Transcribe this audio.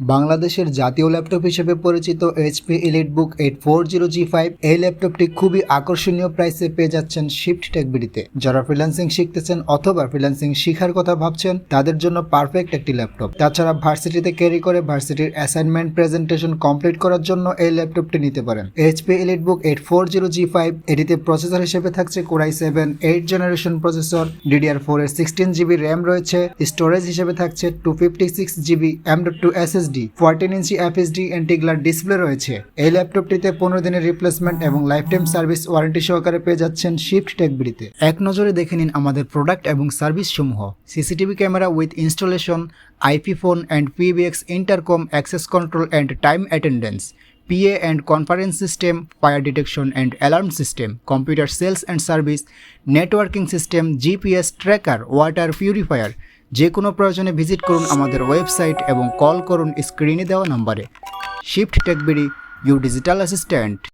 বাংলাদেশের জাতীয় ল্যাপটপ হিসেবে পরিচিত এইচপি এলিটবুক 840G5 এই ল্যাপটপটি খুবই আকর্ষণীয় প্রাইসে পেয়ে যাচ্ছেন শিফট টেকবিডিতে। যারা ফ্রিল্যান্সিং শিখতেছেন অথবা ফ্রিল্যান্সিং শেখার কথা ভাবছেন তাদের জন্য পারফেক্ট একটি ল্যাপটপ। তাছাড়া ভার্সিটিতে ক্যারি করে ভার্সিটির অ্যাসাইনমেন্ট প্রেজেন্টেশন কমপ্লিট করার জন্য এই ল্যাপটপটি নিতে পারেন। এইচপি এলিটবুক 840G5 এটিতে প্রসেসর হিসেবে থাকছে Core i7 8th generation processor, DDR4 এর 16GB র্যাম রয়েছে, স্টোরেজ হিসেবে থাকছে 256GB M.2 SSD, 14 ইঞ্চি FHD অ্যান্টি-গ্লার ডিসপ্লে রয়েছে। এই ল্যাপটপটিতে 15 দিনের রিপ্লেসমেন্ট এবং লাইফ টাইম সার্ভিস ওয়ারেন্টি সহকারে পেয়ে যাচ্ছেন শিফট টেকবিডিতে। এক নজরে দেখে নিন আমাদের প্রোডাক্ট এবং সার্ভিস সমূহ। CCTV camera with installation, IP phone and PBX intercom, access control and time attendance, PA and conference system, fire detection and alarm system, computer sales and service, networking system, GPS tracker, water purifier। যে কোনো প্রয়োজনে visit করুন আমাদের website এবং call করুন স্ক্রিনে দেওয়া নম্বরে। Shift TechBD, you digital assistant.